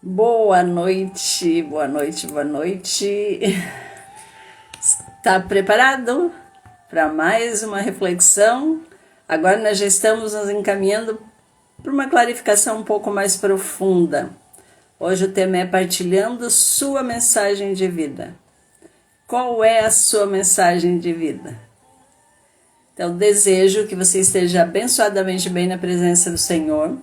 Boa noite, boa noite, boa noite. Está preparado para mais uma reflexão? Agora nós já estamos nos encaminhando para uma clarificação um pouco mais profunda. Hoje o tema é partilhando sua mensagem de vida. Qual é a sua mensagem de vida? Então desejo que você esteja abençoadamente bem na presença do Senhor.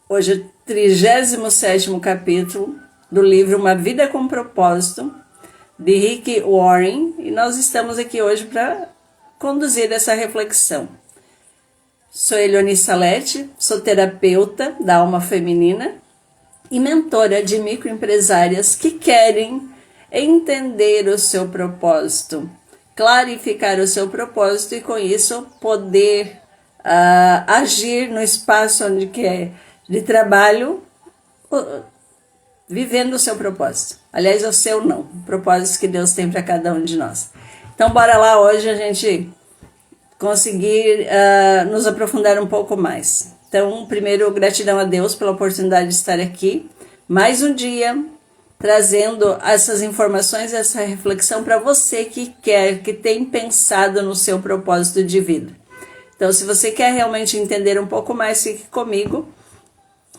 Hoje é o 37º capítulo do livro Uma Vida com Propósito, de Rick Warren, e nós estamos aqui hoje para conduzir essa reflexão. Sou Elione Salete, sou terapeuta da alma feminina e mentora de microempresárias que querem entender o seu propósito, clarificar o seu propósito e com isso poder agir no espaço onde quer de trabalho, vivendo o seu propósito. Aliás, o seu não, o propósito que Deus tem para cada um de nós. Então, bora lá hoje a gente conseguir nos aprofundar um pouco mais. Então, primeiro, gratidão a Deus pela oportunidade de estar aqui, mais um dia, trazendo essas informações, essa reflexão para você que quer, que tem pensado no seu propósito de vida. Então, se você quer realmente entender um pouco mais, fique comigo.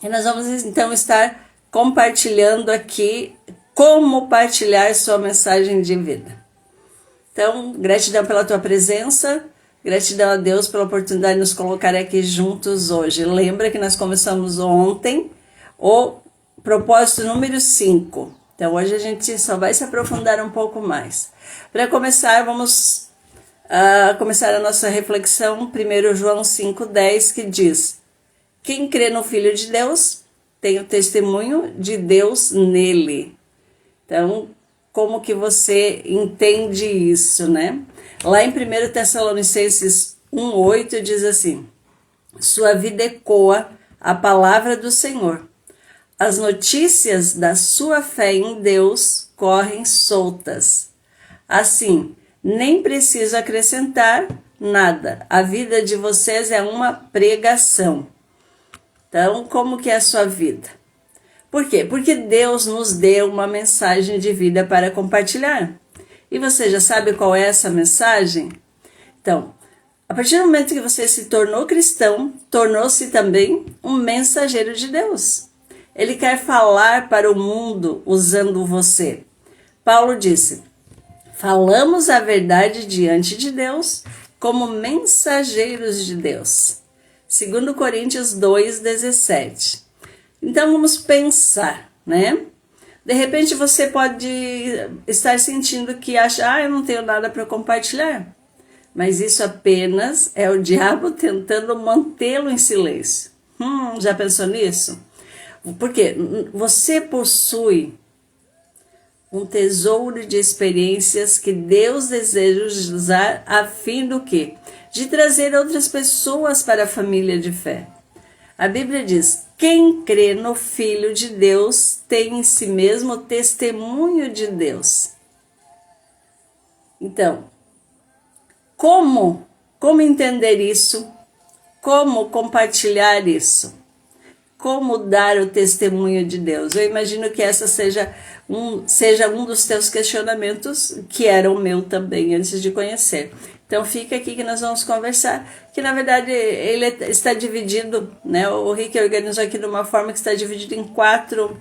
E nós vamos então estar compartilhando aqui como partilhar sua mensagem de vida. Então, gratidão pela tua presença, gratidão a Deus pela oportunidade de nos colocar aqui juntos hoje. Lembra que nós começamos ontem o propósito número 5. Então, hoje a gente só vai se aprofundar um pouco mais. Para começar, vamos começar a nossa reflexão, 1 João 5,10, que diz: quem crê no Filho de Deus tem o testemunho de Deus nele. Então, como que você entende isso, né? Lá em 1 Tessalonicenses 1,8 diz assim: sua vida ecoa a palavra do Senhor. As notícias da sua fé em Deus correm soltas. Assim, nem preciso acrescentar nada. A vida de vocês é uma pregação. Então, como que é a sua vida? Por quê? Porque Deus nos deu uma mensagem de vida para compartilhar. E você já sabe qual é essa mensagem? Então, a partir do momento que você se tornou cristão, tornou-se também um mensageiro de Deus. Ele quer falar para o mundo usando você. Paulo disse: falamos a verdade diante de Deus como mensageiros de Deus. 2 Coríntios 2,17. Então vamos pensar, né? De repente você pode estar sentindo que acha, eu não tenho nada para compartilhar. Mas isso apenas é o diabo tentando mantê-lo em silêncio. Já pensou nisso? Porque você possui um tesouro de experiências que Deus deseja usar a fim do quê? De trazer outras pessoas para a família de fé. A Bíblia diz: quem crê no Filho de Deus tem em si mesmo o testemunho de Deus. Então, como entender isso? Como compartilhar isso? Como dar o testemunho de Deus? Eu imagino que essa seja um dos teus questionamentos, que era o meu também, antes de conhecer. Então fica aqui que nós vamos conversar, que na verdade ele está dividido, né? O Rick organizou aqui de uma forma que está dividido em 4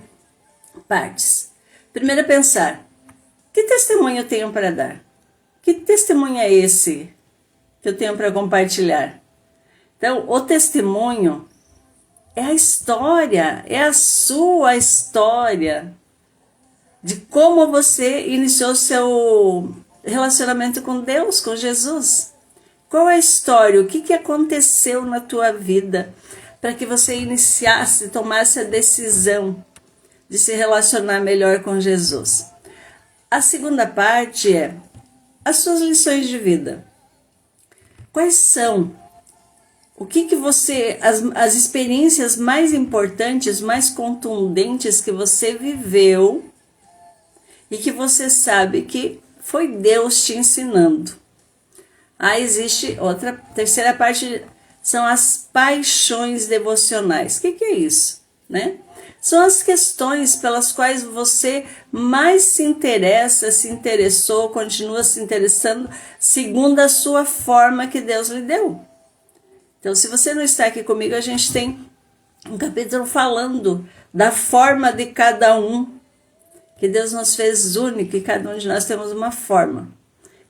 partes. Primeiro é pensar: que testemunho eu tenho para dar? Que testemunho é esse que eu tenho para compartilhar? Então, o testemunho é a história, é a sua história de como você iniciou seu relacionamento com Deus, com Jesus. Qual é a história? O que aconteceu na tua vida para que você iniciasse, tomasse a decisão de se relacionar melhor com Jesus? A segunda parte é as suas lições de vida. Quais são? O que você, as experiências mais importantes, mais contundentes que você viveu e que você sabe que foi Deus te ensinando? Existe terceira parte, são as paixões devocionais. O que é isso? né? São as questões pelas quais você mais se interessa, se interessou, continua se interessando, segundo a sua forma que Deus lhe deu. Então, se você não está aqui comigo, a gente tem um capítulo falando da forma de cada um, que Deus nos fez único e cada um de nós temos uma forma.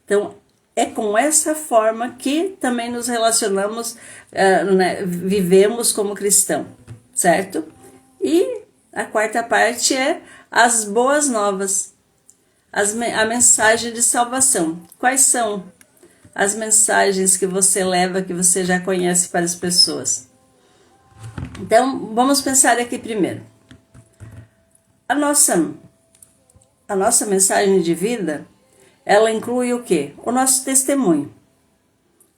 Então, é com essa forma que também nos relacionamos, né, vivemos como cristão, certo? E a quarta parte é as boas novas, a mensagem de salvação. Quais são as mensagens que você leva, que você já conhece para as pessoas? Então, vamos pensar aqui primeiro. A nossa mensagem de vida, ela inclui o quê? O nosso testemunho.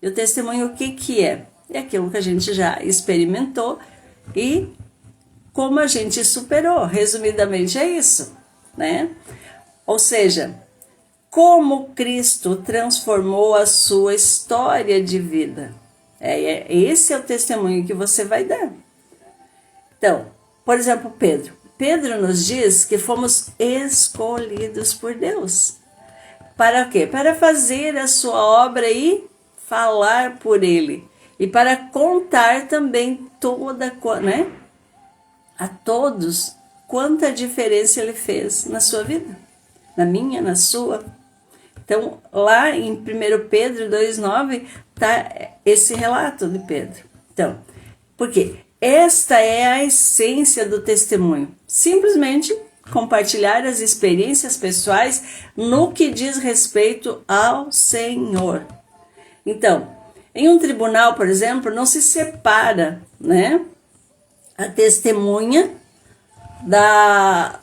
E o testemunho, o que que é? É aquilo que a gente já experimentou e como a gente superou. Resumidamente é isso, né? Ou seja, como Cristo transformou a sua história de vida. Esse é o testemunho que você vai dar. Então, por exemplo, Pedro. Pedro nos diz que fomos escolhidos por Deus. Para quê? Para fazer a sua obra e falar por ele. E para contar também né, a todos quanta diferença ele fez na sua vida. Na minha, na sua. Então, lá em 1 Pedro 2,9 está esse relato de Pedro. Então, por quê? Esta é a essência do testemunho. Simplesmente compartilhar as experiências pessoais no que diz respeito ao Senhor. Então, em um tribunal, por exemplo, não se separa, né, a testemunha da...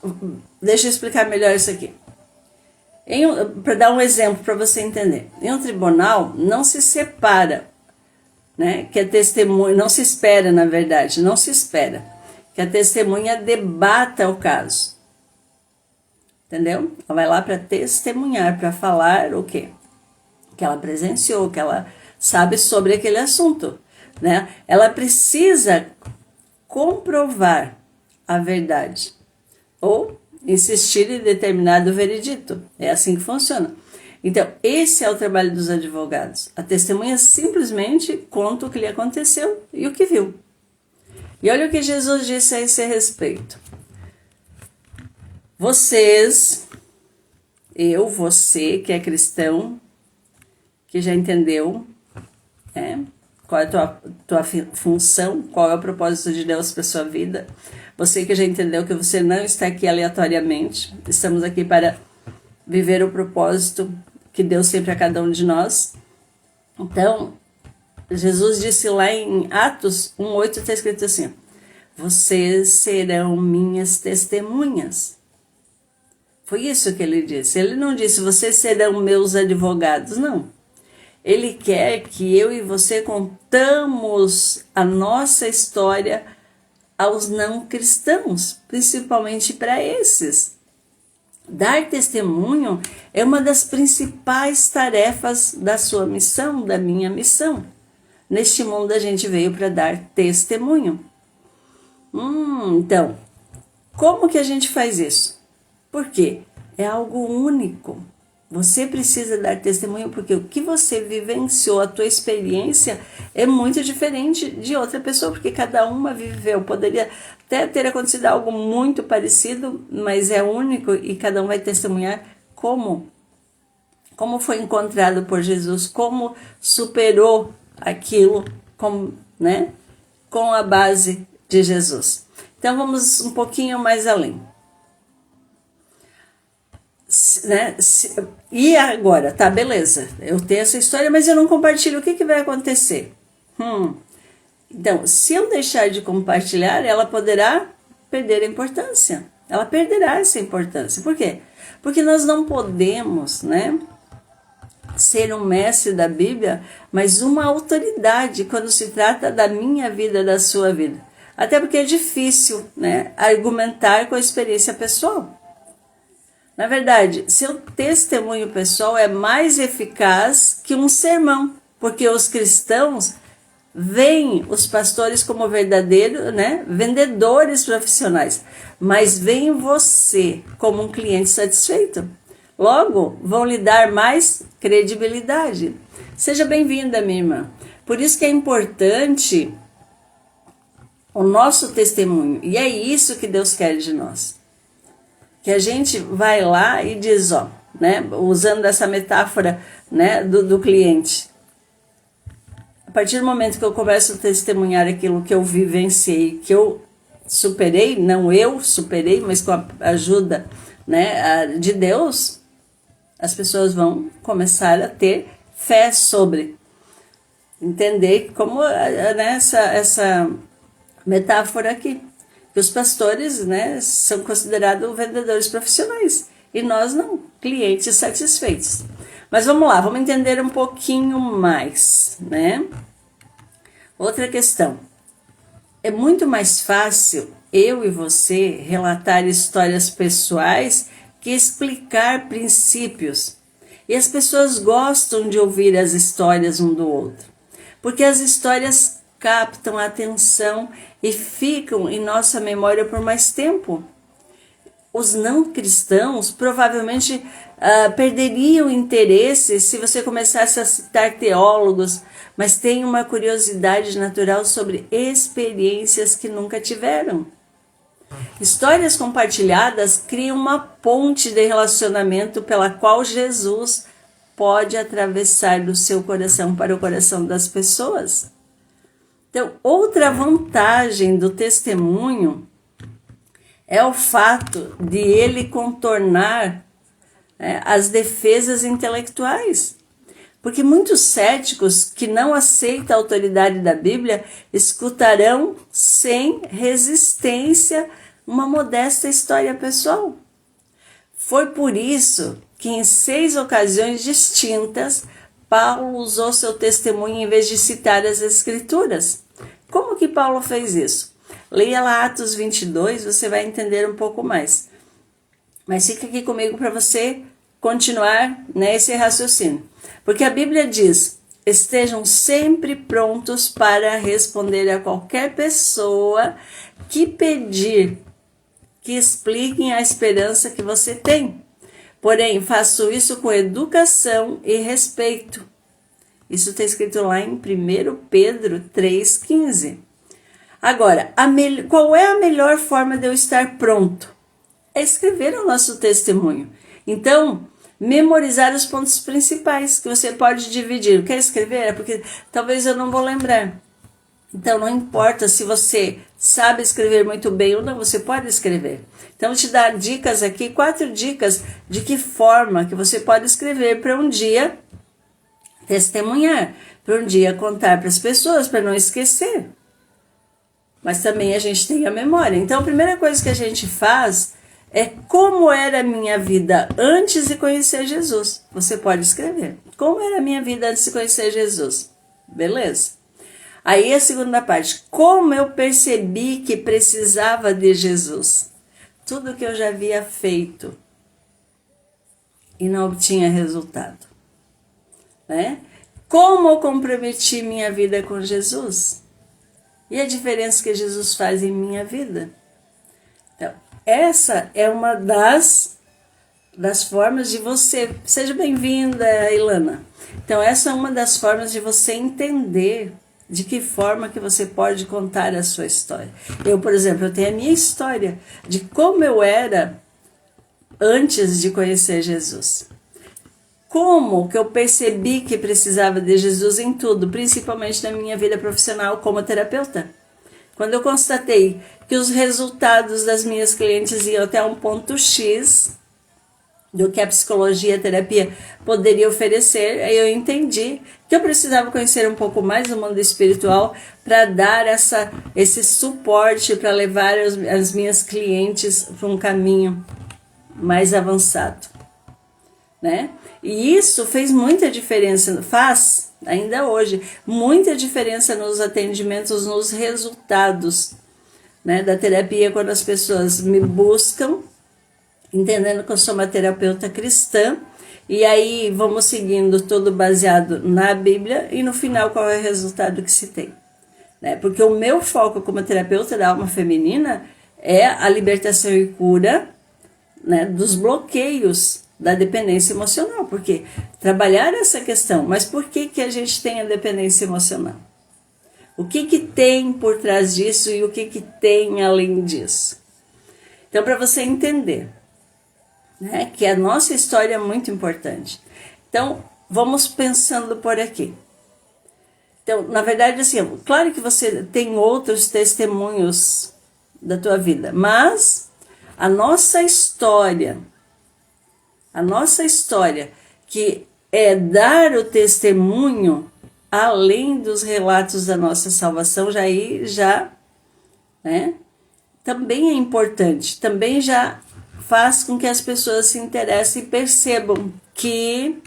Deixa eu explicar melhor isso aqui. Para dar um exemplo para você entender. Em um tribunal, não se separa, né, que a testemunha, não se espera, na verdade, não se espera que a testemunha debata o caso. Entendeu? Ela vai lá para testemunhar, para falar o quê? Que ela presenciou, que ela sabe sobre aquele assunto, né? Ela precisa comprovar a verdade ou insistir em determinado veredito. É assim que funciona. Então, esse é o trabalho dos advogados. A testemunha simplesmente conta o que lhe aconteceu e o que viu. E olha o que Jesus disse a esse respeito. Vocês, você que é cristão, que já entendeu, qual é a tua função, qual é o propósito de Deus para a sua vida. Você que já entendeu que você não está aqui aleatoriamente, estamos aqui para viver o propósito que Deus tem para cada um de nós. Então, Jesus disse lá em Atos 1:8, está escrito assim: vocês serão minhas testemunhas. Foi isso que ele disse. Ele não disse, vocês serão meus advogados, não. Ele quer que eu e você contamos a nossa história aos não cristãos, principalmente para esses. Dar testemunho é uma das principais tarefas da sua missão, da minha missão. Neste mundo a gente veio para dar testemunho. Então, como que a gente faz isso? Por quê? É algo único. Você precisa dar testemunho porque o que você vivenciou, a tua experiência é muito diferente de outra pessoa, porque cada uma viveu. Poderia até ter acontecido algo muito parecido, mas é único e cada um vai testemunhar como foi encontrado por Jesus, como superou aquilo com a base de Jesus. Então vamos um pouquinho mais além. E agora, tá, beleza, eu tenho essa história, mas eu não compartilho, o que vai acontecer? Então, se eu deixar de compartilhar, ela poderá perder a importância, ela perderá essa importância. Por quê? Porque nós não podemos, ser um mestre da Bíblia, mas uma autoridade quando se trata da minha vida, da sua vida. Até porque é difícil, argumentar com a experiência pessoal. Na verdade, seu testemunho pessoal é mais eficaz que um sermão, porque os cristãos veem os pastores como verdadeiros, né, vendedores profissionais, mas veem você como um cliente satisfeito. Logo, vão lhe dar mais credibilidade. Seja bem-vinda, minha irmã. Por isso que é importante o nosso testemunho. E é isso que Deus quer de nós. Que a gente vai lá e diz, ó, né, usando essa metáfora, né, do cliente. A partir do momento que eu começo a testemunhar aquilo que eu vivenciei, que eu superei, não eu superei, mas com a ajuda, né, de Deus, as pessoas vão começar a ter fé sobre. Entender como, né, essa metáfora aqui. Que os pastores, né, são considerados vendedores profissionais. E nós não, clientes satisfeitos. Mas vamos lá, vamos entender um pouquinho mais, né? Outra questão. É muito mais fácil eu e você relatar histórias pessoais que explicar princípios. E as pessoas gostam de ouvir as histórias um do outro, porque as histórias captam a atenção e ficam em nossa memória por mais tempo. Os não cristãos provavelmente perderiam interesse se você começasse a citar teólogos, mas têm uma curiosidade natural sobre experiências que nunca tiveram. Histórias compartilhadas criam uma ponte de relacionamento pela qual Jesus pode atravessar do seu coração para o coração das pessoas. Então, outra vantagem do testemunho é o fato de ele contornar, né, as defesas intelectuais. Porque muitos céticos que não aceitam a autoridade da Bíblia escutarão sem resistência uma modesta história pessoal. Foi por isso que em 6 ocasiões distintas, Paulo usou seu testemunho em vez de citar as Escrituras. Como que Paulo fez isso? Leia lá Atos 22, você vai entender um pouco mais. Mas fica aqui comigo para você continuar nesse raciocínio. Porque a Bíblia diz, estejam sempre prontos para responder a qualquer pessoa que pedir que expliquem a esperança que você tem. Porém, faço isso com educação e respeito. Isso está escrito lá em 1 Pedro 3,15. Agora, qual é a melhor forma de eu estar pronto? É escrever o nosso testemunho. Então, memorizar os pontos principais que você pode dividir. Quer escrever? É porque talvez eu não vou lembrar. Então, não importa se você sabe escrever muito bem ou não, você pode escrever. Então, eu te dar dicas aqui, 4 dicas de que forma que você pode escrever para um dia testemunhar, para um dia contar para as pessoas, para não esquecer. Mas também a gente tem a memória. Então, a primeira coisa que a gente faz é como era a minha vida antes de conhecer Jesus. Você pode escrever. Como era a minha vida antes de conhecer Jesus? Beleza. Aí a segunda parte. Como eu percebi que precisava de Jesus? Tudo que eu já havia feito e não obtinha resultado. Né? Como eu comprometi minha vida com Jesus? E a diferença que Jesus faz em minha vida? Então, essa é uma das formas de você... Seja bem-vinda, Ilana. Então, essa é uma das formas de você entender de que forma que você pode contar a sua história. Eu, por exemplo, eu tenho a minha história de como eu era antes de conhecer Jesus. Como que eu percebi que precisava de Jesus em tudo, principalmente na minha vida profissional como terapeuta. Quando eu constatei que os resultados das minhas clientes iam até um ponto X do que a psicologia e a terapia poderia oferecer, aí eu entendi que eu precisava conhecer um pouco mais do mundo espiritual para dar esse suporte, para levar as minhas clientes para um caminho mais avançado, né? E isso fez muita diferença, faz ainda hoje, muita diferença nos atendimentos, nos resultados, né, da terapia, quando as pessoas me buscam, entendendo que eu sou uma terapeuta cristã, e aí vamos seguindo tudo baseado na Bíblia, e no final qual é o resultado que se tem. né? Porque o meu foco como terapeuta da alma feminina é a libertação e cura, né, dos bloqueios da dependência emocional, porque trabalhar essa questão, mas por que a gente tem a dependência emocional? O que tem por trás disso e o que tem além disso? Então, para você entender, né, que a nossa história é muito importante. Então, vamos pensando por aqui. Então, na verdade, assim, claro que você tem outros testemunhos da tua vida, mas a nossa história, que é dar o testemunho além dos relatos da nossa salvação, né, também é importante, também já faz com que as pessoas se interessem e percebam que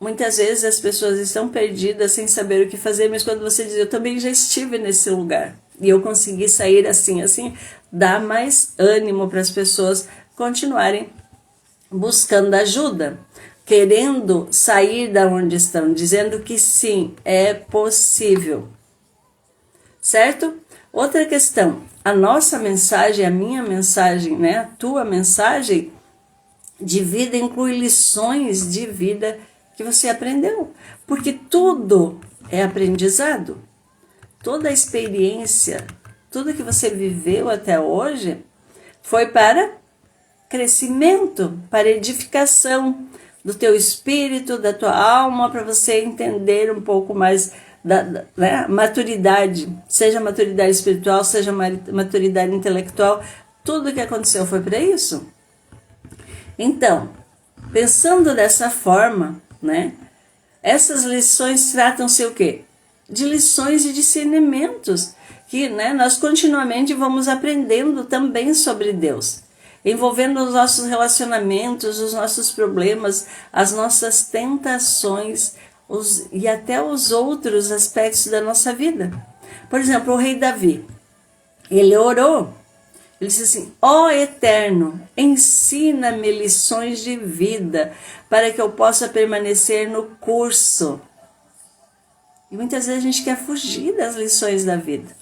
muitas vezes as pessoas estão perdidas sem saber o que fazer, mas quando você diz, eu também já estive nesse lugar e eu consegui sair assim, dá mais ânimo para as pessoas continuarem buscando ajuda, querendo sair da onde estão, dizendo que sim, é possível. Certo? Outra questão, a nossa mensagem, a minha mensagem, né, a tua mensagem de vida inclui lições de vida que você aprendeu, porque tudo é aprendizado. Toda a experiência, tudo que você viveu até hoje foi para crescimento, para edificação do teu espírito, da tua alma, para você entender um pouco mais da maturidade, seja maturidade espiritual, seja maturidade intelectual, tudo que aconteceu foi para isso. Então, pensando dessa forma, né, essas lições tratam-se o quê? De lições e discernimentos, que, né, nós continuamente vamos aprendendo também sobre Deus, envolvendo os nossos relacionamentos, os nossos problemas, as nossas tentações e até os outros aspectos da nossa vida. Por exemplo, o rei Davi, ele orou, ele disse assim, ó Eterno, ensina-me lições de vida para que eu possa permanecer no curso. E muitas vezes a gente quer fugir das lições da vida.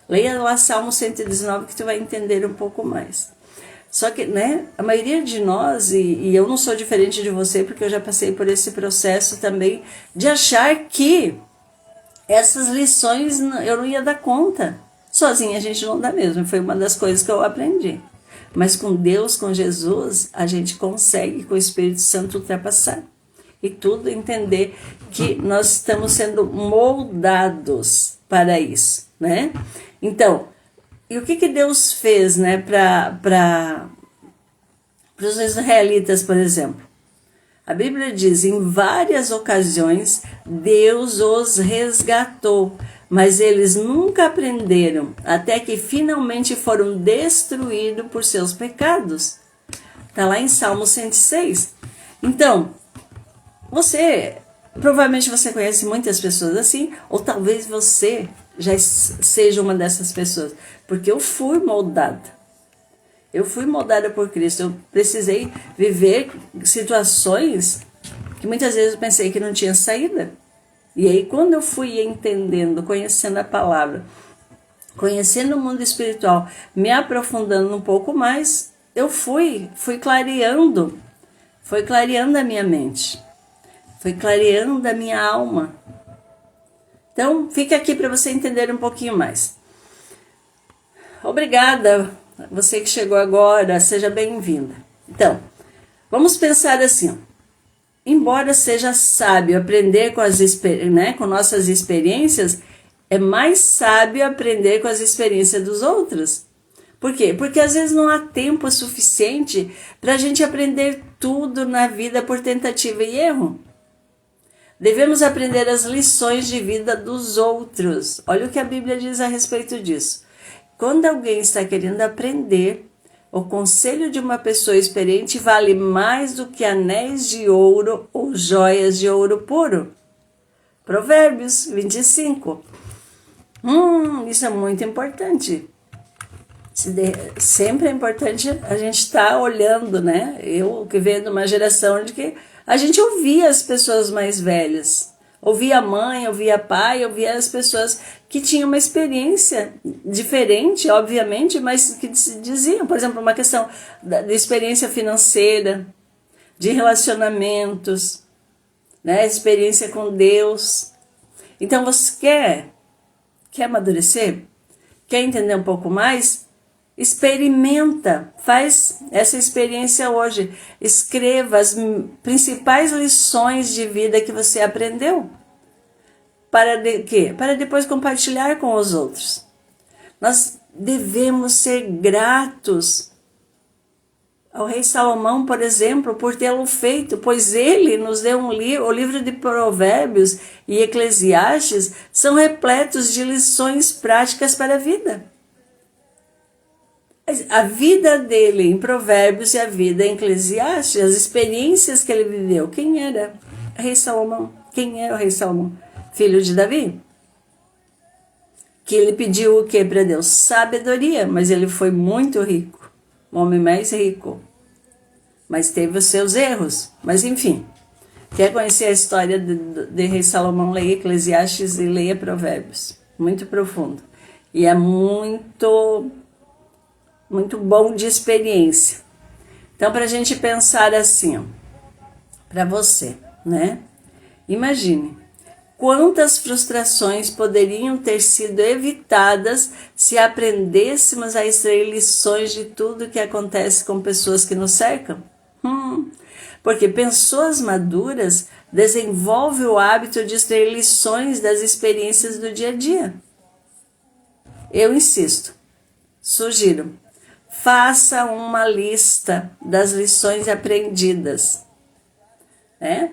Leia lá Salmo 119 que tu vai entender um pouco mais. Só que, né, a maioria de nós, e eu não sou diferente de você, porque eu já passei por esse processo também, de achar que essas lições eu não ia dar conta. Sozinha a gente não dá mesmo, foi uma das coisas que eu aprendi. Mas com Deus, com Jesus, a gente consegue, com o Espírito Santo, ultrapassar. E tudo entender que nós estamos sendo moldados para isso, né? Então, e o que Deus fez, né, para os israelitas, por exemplo? A Bíblia diz, em várias ocasiões, Deus os resgatou, mas eles nunca aprenderam, até que finalmente foram destruídos por seus pecados. Está lá em Salmo 106. Então, provavelmente você conhece muitas pessoas assim, ou talvez você já seja uma dessas pessoas, porque eu fui moldada. Eu fui moldada por Cristo, eu precisei viver situações que muitas vezes eu pensei que não tinha saída. E aí quando eu fui entendendo, conhecendo a palavra, conhecendo o mundo espiritual, me aprofundando um pouco mais, eu fui clareando a minha mente, foi clareando a minha alma. Então, fica aqui para você entender um pouquinho mais. Obrigada, você que chegou agora, seja bem-vinda. Então, vamos pensar assim, embora seja sábio aprender com nossas experiências, é mais sábio aprender com as experiências dos outros. Por quê? Porque às vezes não há tempo suficiente para a gente aprender tudo na vida por tentativa e erro. Devemos aprender as lições de vida dos outros. Olha o que a Bíblia diz a respeito disso. Quando alguém está querendo aprender, o conselho de uma pessoa experiente vale mais do que anéis de ouro ou joias de ouro puro. Provérbios 25. Isso é muito importante. Sempre é importante a gente estar olhando, né? Eu que venho de uma geração de que a gente ouvia as pessoas mais velhas, Ouvia a mãe, ouvia pai, ouvia as pessoas que tinham uma experiência diferente, obviamente, mas que diziam, por exemplo, uma questão de experiência financeira, de relacionamentos, né? Experiência com Deus. Então você quer amadurecer? Quer entender um pouco mais? Experimenta, faz essa experiência hoje. Escreva as principais lições de vida que você aprendeu. Para quê? Para depois compartilhar com os outros. Nós devemos ser gratos ao rei Salomão, por exemplo, por tê-lo feito, pois ele nos deu um livro, o livro de Provérbios e Eclesiastes são repletos de lições práticas para a vida. A vida dele em Provérbios e a vida em Eclesiastes, as experiências que ele viveu. Quem era o rei Salomão? Quem era o rei Salomão? Filho de Davi? Que ele pediu o que para Deus? Sabedoria, mas ele foi muito rico. O homem mais rico. Mas teve os seus erros. Mas enfim, quer conhecer a história de rei Salomão? Leia Eclesiastes e leia Provérbios. Muito profundo. E é muito bom de experiência. Então, para a gente pensar assim, para você, né? Imagine quantas frustrações poderiam ter sido evitadas se aprendêssemos a extrair lições de tudo que acontece com pessoas que nos cercam. Porque pessoas maduras desenvolvem o hábito de extrair lições das experiências do dia a dia. Eu insisto, sugiro, faça uma lista das lições aprendidas, né?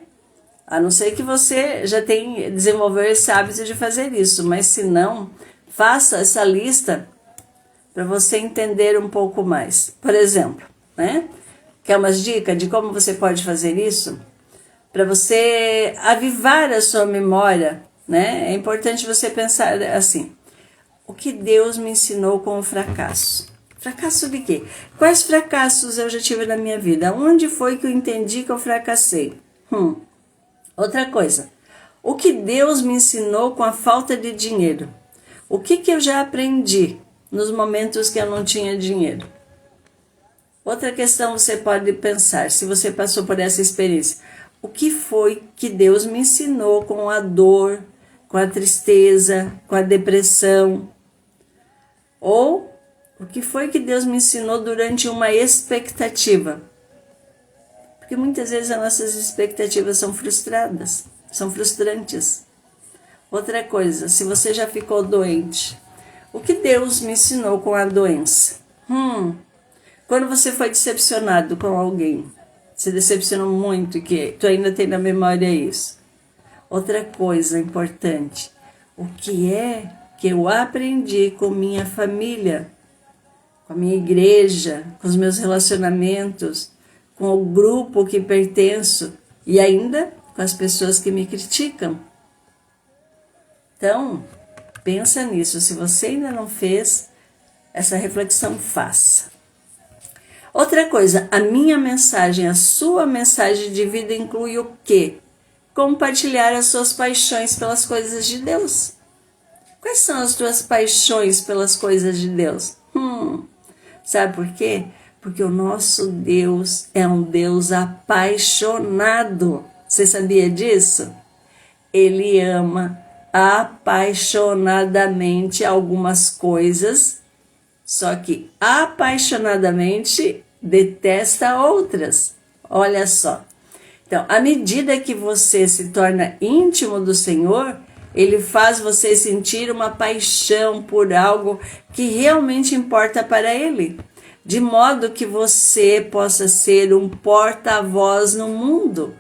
A não ser que você já desenvolveu esse hábito de fazer isso, mas se não, faça essa lista para você entender um pouco mais. Por exemplo, né? Quer umas dicas de como você pode fazer isso? Para você avivar a sua memória, né? É importante você pensar assim, o que Deus me ensinou com o fracasso? Fracasso de quê? Quais fracassos eu já tive na minha vida? Onde foi que eu entendi que eu fracassei? Outra coisa, o que Deus me ensinou com a falta de dinheiro? O que eu já aprendi nos momentos que eu não tinha dinheiro? Outra questão você pode pensar, se você passou por essa experiência. O que foi que Deus me ensinou com a dor, com a tristeza, com a depressão? Ou o que foi que Deus me ensinou durante uma expectativa? Porque muitas vezes as nossas expectativas são frustradas, são frustrantes. Outra coisa, se você já ficou doente, o que Deus me ensinou com a doença? Quando você foi decepcionado com alguém, se decepcionou muito e que tu ainda tem na memória isso. Outra coisa importante, o que é que eu aprendi com minha família, com a minha igreja, com os meus relacionamentos, com o grupo que pertenço e ainda com as pessoas que me criticam. Então, pensa nisso. Se você ainda não fez essa reflexão, faça. Outra coisa, a minha mensagem, a sua mensagem de vida inclui o quê? Compartilhar as suas paixões pelas coisas de Deus. Quais são as tuas paixões pelas coisas de Deus? Sabe por quê? Porque o nosso Deus é um Deus apaixonado. Você sabia disso? Ele ama apaixonadamente algumas coisas, só que apaixonadamente detesta outras. Olha só. Então, à medida que você se torna íntimo do Senhor, Ele faz você sentir uma paixão por algo que realmente importa para Ele, de modo que você possa ser um porta-voz no mundo.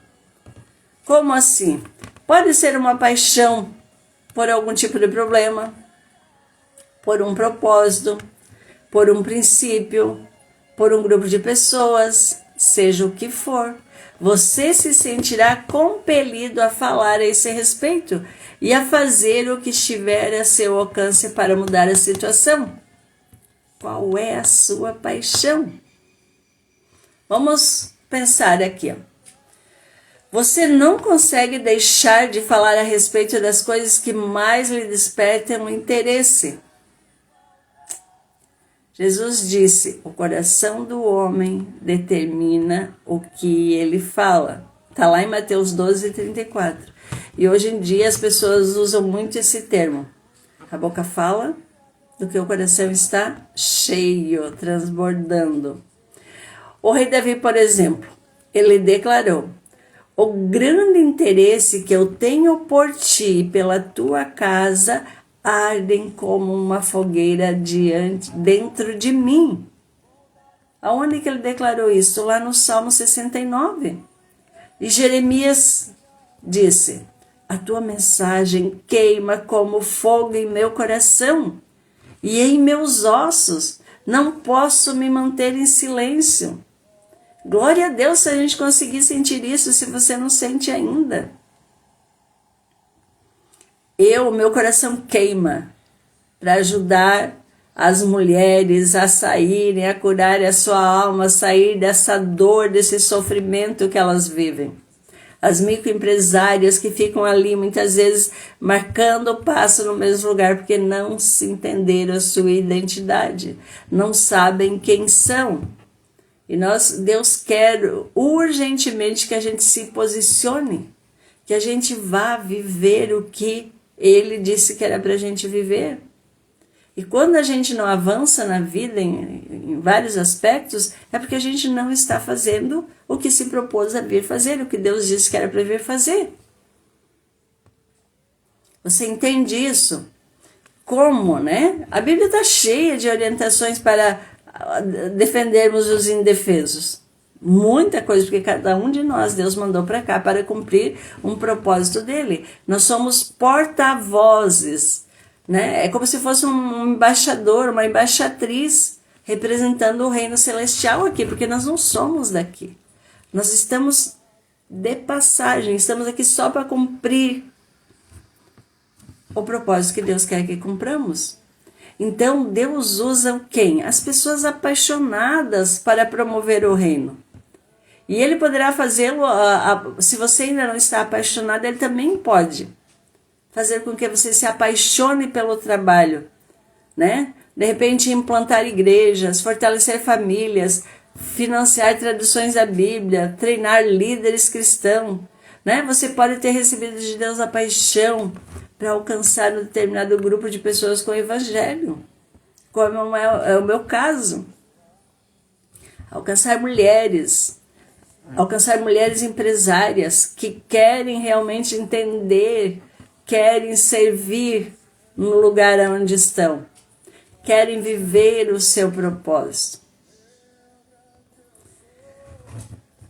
Como assim? Pode ser uma paixão por algum tipo de problema, por um propósito, por um princípio, por um grupo de pessoas, seja o que for. Você se sentirá compelido a falar a esse respeito e a fazer o que estiver a seu alcance para mudar a situação. Qual é a sua paixão? Vamos pensar aqui. Você não consegue deixar de falar a respeito das coisas que mais lhe despertam interesse. Jesus disse: o coração do homem determina o que ele fala. Está lá em Mateus 12:34. E hoje em dia as pessoas usam muito esse termo. A boca fala do que o coração está cheio, transbordando. O rei Davi, por exemplo, ele declarou: o grande interesse que eu tenho por ti e pela tua casa ardem como uma fogueira dentro de mim. Aonde que ele declarou isso? Lá no Salmo 69. E Jeremias disse: a tua mensagem queima como fogo em meu coração e em meus ossos. Não posso me manter em silêncio. Glória a Deus se a gente conseguir sentir isso, se você não sente ainda. Meu coração queima para ajudar as mulheres a saírem, a curarem a sua alma, a sair dessa dor, desse sofrimento que elas vivem. As microempresárias que ficam ali muitas vezes marcando o passo no mesmo lugar porque não se entenderam a sua identidade, não sabem quem são. E Deus quer urgentemente que a gente se posicione, que a gente vá viver o que Ele disse que era para a gente viver. E quando a gente não avança na vida em vários aspectos, é porque a gente não está fazendo o que se propôs a vir fazer, o que Deus disse que era para vir fazer. Você entende isso? Como, né? A Bíblia está cheia de orientações para defendermos os indefesos. Muita coisa, porque cada um de nós Deus mandou para cá para cumprir um propósito dele. Nós somos porta-vozes, né? É como se fosse um embaixador, uma embaixatriz representando o reino celestial aqui, porque nós não somos daqui. Nós estamos de passagem, estamos aqui só para cumprir o propósito que Deus quer que cumpramos. Então, Deus usa quem? As pessoas apaixonadas para promover o reino. E Ele poderá fazê-lo, se você ainda não está apaixonado, Ele também pode fazer com que você se apaixone pelo trabalho, né? De repente, implantar igrejas, fortalecer famílias, financiar traduções da Bíblia, treinar líderes cristãos, né? Você pode ter recebido de Deus a paixão para alcançar um determinado grupo de pessoas com o Evangelho, como é o meu caso. Alcançar mulheres empresárias que querem realmente entender, querem servir no lugar onde estão, querem viver o seu propósito.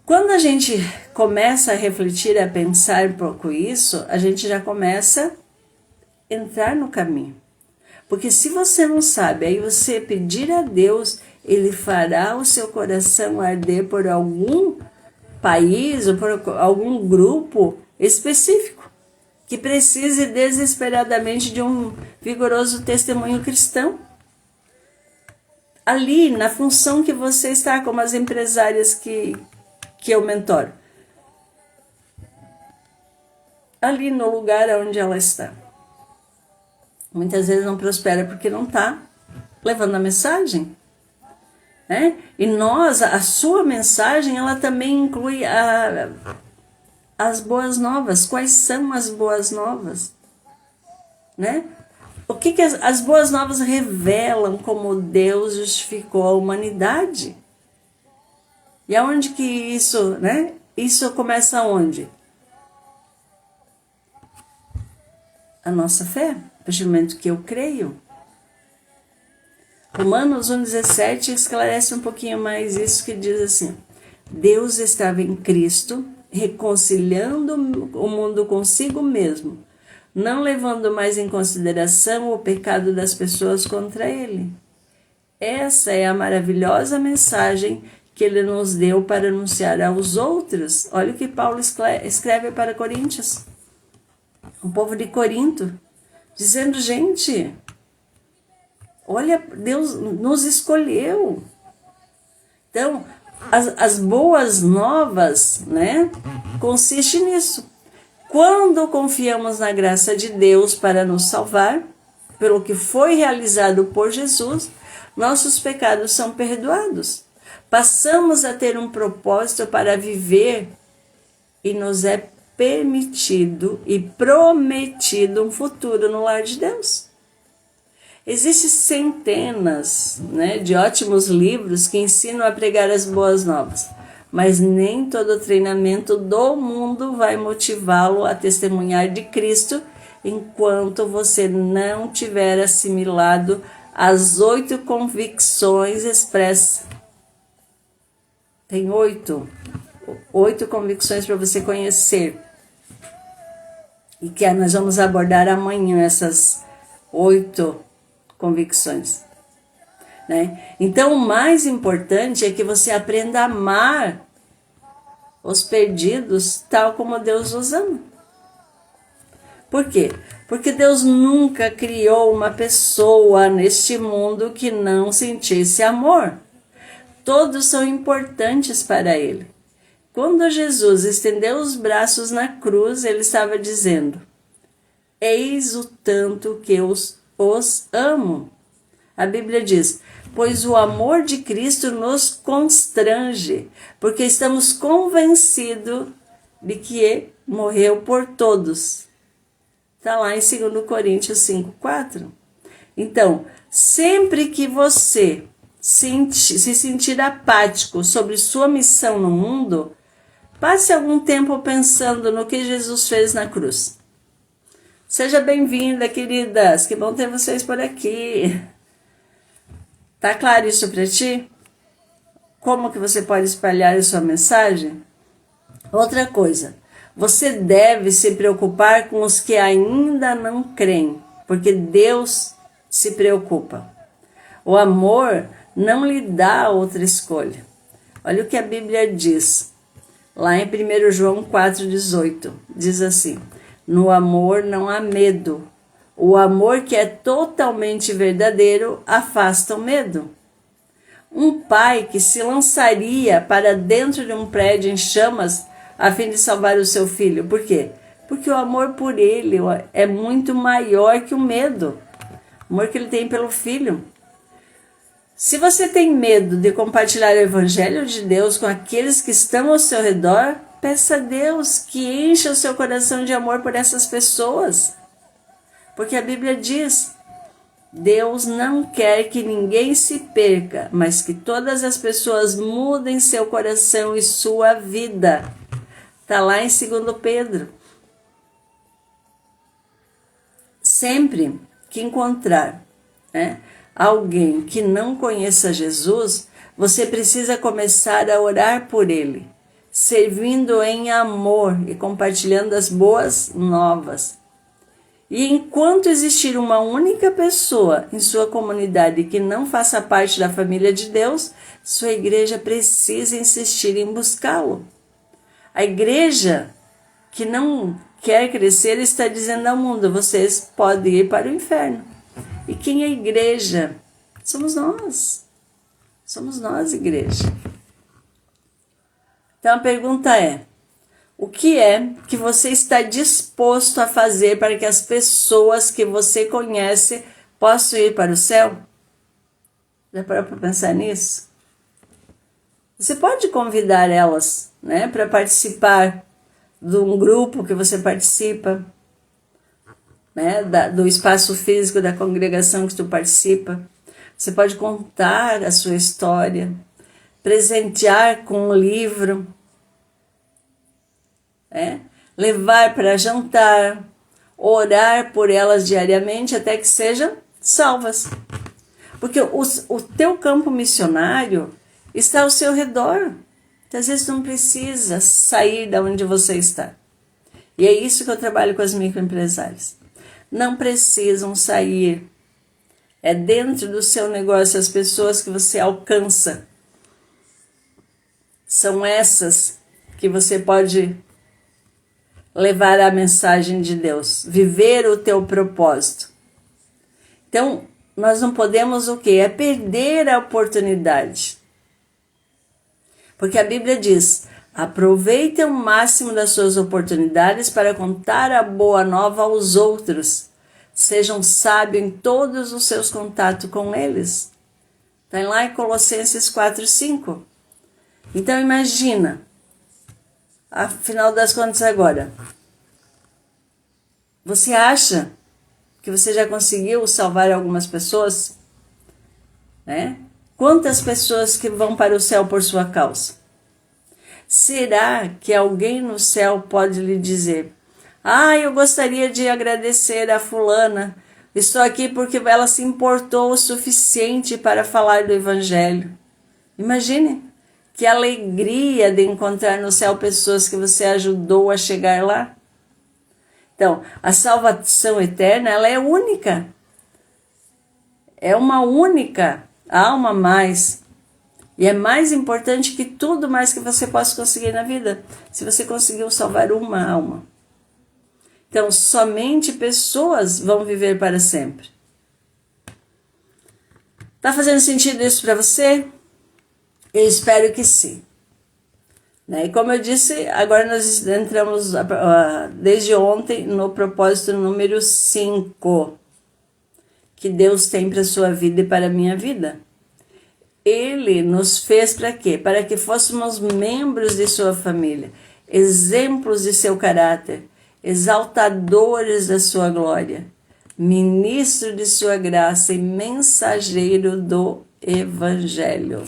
Quando a gente começa a refletir, a pensar um pouco isso, a gente já começa a entrar no caminho. Porque se você não sabe, aí você pedir a Deus, Ele fará o seu coração arder por algum país ou por algum grupo específico que precise desesperadamente de um vigoroso testemunho cristão. Ali, na função que você está, como as empresárias que eu mentoro. Ali no lugar onde ela está. Muitas vezes não prospera porque não está levando a mensagem. Né? E a sua mensagem, ela também inclui as boas novas. Quais são as boas novas? Né? O que as boas novas revelam como Deus justificou a humanidade? E aonde que isso, né? Isso começa onde? A nossa fé, a partir do momento que eu creio. Romanos 1,17 esclarece um pouquinho mais isso, que diz assim: Deus estava em Cristo, reconciliando o mundo consigo mesmo, não levando mais em consideração o pecado das pessoas contra Ele. Essa é a maravilhosa mensagem que Ele nos deu para anunciar aos outros. Olha o que Paulo escreve para Coríntios, o povo de Corinto, dizendo: gente, olha, Deus nos escolheu. Então, as boas novas, né, consiste nisso. Quando confiamos na graça de Deus para nos salvar, pelo que foi realizado por Jesus, nossos pecados são perdoados. Passamos a ter um propósito para viver e nos é permitido e prometido um futuro no lar de Deus. Existem centenas, né, de ótimos livros que ensinam a pregar as boas novas, mas nem todo treinamento do mundo vai motivá-lo a testemunhar de Cristo enquanto você não tiver assimilado as 8 convicções expressas. Tem 8 convicções para você conhecer. E que nós vamos abordar amanhã essas 8 convicções. Né? Então, o mais importante é que você aprenda a amar os perdidos tal como Deus os ama. Por quê? Porque Deus nunca criou uma pessoa neste mundo que não sentisse amor. Todos são importantes para Ele. Quando Jesus estendeu os braços na cruz, Ele estava dizendo: eis o tanto que eu os amo. A Bíblia diz: pois o amor de Cristo nos constrange, porque estamos convencidos de que Ele morreu por todos. Está lá em 2 Coríntios 5:4. Então, sempre que você se sentir apático sobre sua missão no mundo, passe algum tempo pensando no que Jesus fez na cruz. Seja bem-vinda, queridas, que bom ter vocês por aqui. Tá claro isso para ti? Como que você pode espalhar a sua mensagem? Outra coisa, você deve se preocupar com os que ainda não creem, porque Deus se preocupa. O amor não lhe dá outra escolha. Olha o que a Bíblia diz, lá em 1 João 4,18, diz assim: no amor não há medo. O amor que é totalmente verdadeiro afasta o medo. Um pai que se lançaria para dentro de um prédio em chamas a fim de salvar o seu filho. Por quê? Porque o amor por ele é muito maior que o medo. O amor que ele tem pelo filho. Se você tem medo de compartilhar o Evangelho de Deus com aqueles que estão ao seu redor, peça a Deus que encha o seu coração de amor por essas pessoas. Porque a Bíblia diz: Deus não quer que ninguém se perca, mas que todas as pessoas mudem seu coração e sua vida. Está lá em 2 Pedro. Sempre que encontrar, né, alguém que não conheça Jesus, você precisa começar a orar por ele, servindo em amor e compartilhando as boas novas. E enquanto existir uma única pessoa em sua comunidade que não faça parte da família de Deus, sua igreja precisa insistir em buscá-lo. A igreja que não quer crescer está dizendo ao mundo: vocês podem ir para o inferno. E quem é a igreja? Somos nós. Somos nós, igreja. Então a pergunta é: o que é que você está disposto a fazer para que as pessoas que você conhece possam ir para o céu? Já parou para pensar nisso? Você pode convidar elas, né, para participar de um grupo que você participa, né, do espaço físico da congregação que tu participa. Você pode contar a sua história, presentear com um livro, levar para jantar, orar por elas diariamente até que sejam salvas. Porque o teu campo missionário está ao seu redor. Então, às vezes não precisa sair de onde você está. E é isso que eu trabalho com as microempresárias. Não precisam sair. É dentro do seu negócio as pessoas que você alcança. São essas que você pode levar a mensagem de Deus, viver o teu propósito. Então, nós não podemos o quê? É perder a oportunidade. Porque a Bíblia diz: aproveitem o máximo das suas oportunidades para contar a boa nova aos outros. Sejam sábios em todos os seus contatos com eles. Está lá em Colossenses 4:5. Então imagina, afinal das contas agora, você acha que você já conseguiu salvar algumas pessoas? Né? Quantas pessoas que vão para o céu por sua causa? Será que alguém no céu pode lhe dizer: eu gostaria de agradecer a fulana, estou aqui porque ela se importou o suficiente para falar do evangelho? Imagine que alegria de encontrar no céu pessoas que você ajudou a chegar lá. Então, a salvação eterna, ela é única. É uma única alma a mais. E é mais importante que tudo mais que você possa conseguir na vida, se você conseguiu salvar uma alma. Então, somente pessoas vão viver para sempre. Tá fazendo sentido isso para você? Eu espero que sim. E como eu disse, agora nós entramos desde ontem no propósito número 5, que Deus tem para a sua vida e para a minha vida. Ele nos fez para quê? Para que fôssemos membros de sua família, exemplos de seu caráter, exaltadores da sua glória, ministro de sua graça e mensageiro do evangelho.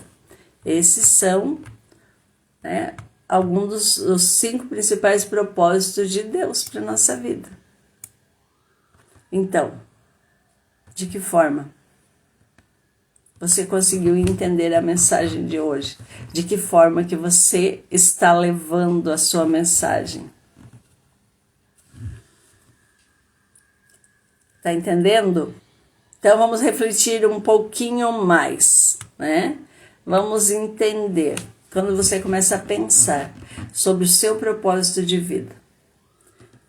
Esses são alguns dos 5 principais propósitos de Deus para a nossa vida. Então, de que forma você conseguiu entender a mensagem de hoje? De que forma que você está levando a sua mensagem? Tá entendendo? Então vamos refletir um pouquinho mais, né? Vamos entender. Quando você começa a pensar sobre o seu propósito de vida.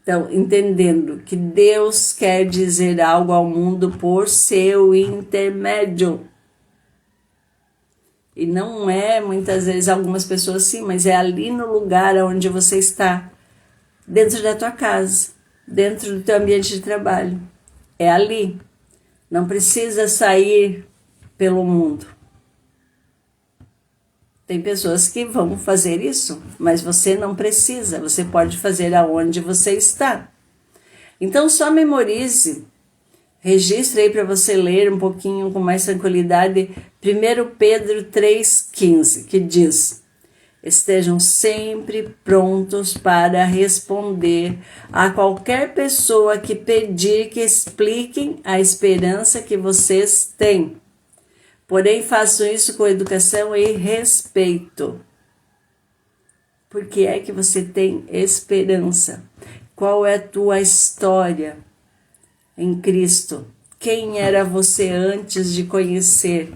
Então, entendendo que Deus quer dizer algo ao mundo por seu intermédio. E não é, muitas vezes, algumas pessoas sim, mas é ali no lugar onde você está, dentro da tua casa, dentro do teu ambiente de trabalho. É ali. Não precisa sair pelo mundo. Tem pessoas que vão fazer isso, mas você não precisa. Você pode fazer aonde você está. Então, só memorize. Registre aí para você ler um pouquinho com mais tranquilidade 1 Pedro 3,15, que diz: estejam sempre prontos para responder a qualquer pessoa que pedir que expliquem a esperança que vocês têm. Porém, façam isso com educação e respeito. Por que é que você tem esperança? Qual é a tua história em Cristo? Quem era você antes de conhecer?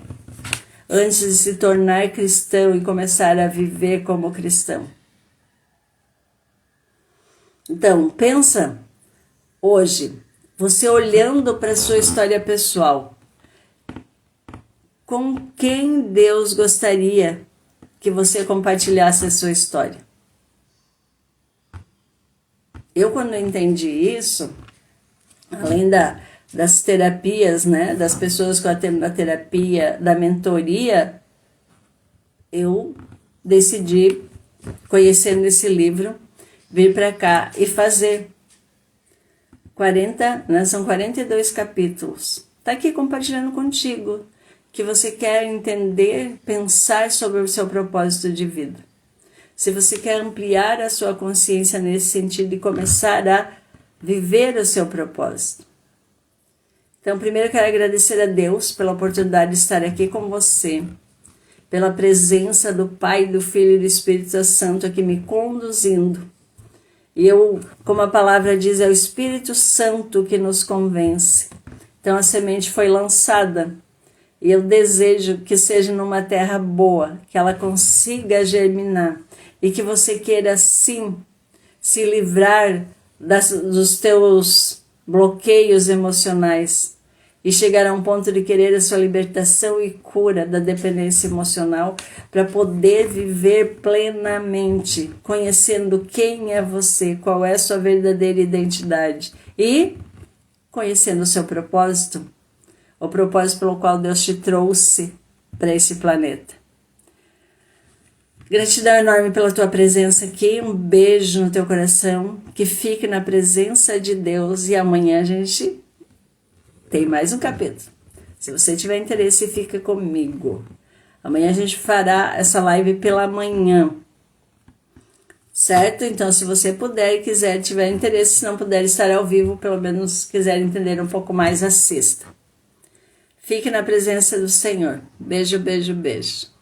Antes de se tornar cristão e começar a viver como cristão? Então, pensa hoje, você olhando para a sua história pessoal, com quem Deus gostaria que você compartilhasse a sua história? Eu, quando entendi isso, além das terapias, né, das pessoas que eu atendo na terapia, da mentoria, eu decidi, conhecendo esse livro, vir para cá e fazer 40, né, são 42 capítulos. Está aqui compartilhando contigo, que você quer entender, pensar sobre o seu propósito de vida. Se você quer ampliar a sua consciência nesse sentido e começar a viver o seu propósito. Então, primeiro eu quero agradecer a Deus pela oportunidade de estar aqui com você, pela presença do Pai, do Filho e do Espírito Santo aqui me conduzindo. E eu, como a palavra diz, é o Espírito Santo que nos convence. Então, a semente foi lançada. E eu desejo que seja numa terra boa, que ela consiga germinar e que você queira, sim, se livrar dos teus bloqueios emocionais e chegar a um ponto de querer a sua libertação e cura da dependência emocional para poder viver plenamente, conhecendo quem é você, qual é a sua verdadeira identidade e conhecendo o seu propósito, o propósito pelo qual Deus te trouxe para esse planeta. Gratidão enorme pela tua presença aqui, um beijo no teu coração, que fique na presença de Deus e amanhã a gente tem mais um capítulo. Se você tiver interesse, fica comigo. Amanhã a gente fará essa live pela manhã, certo? Então, se você puder e quiser, tiver interesse, se não puder estar ao vivo, pelo menos quiser entender um pouco mais, assista. Fique na presença do Senhor. Beijo, beijo, beijo.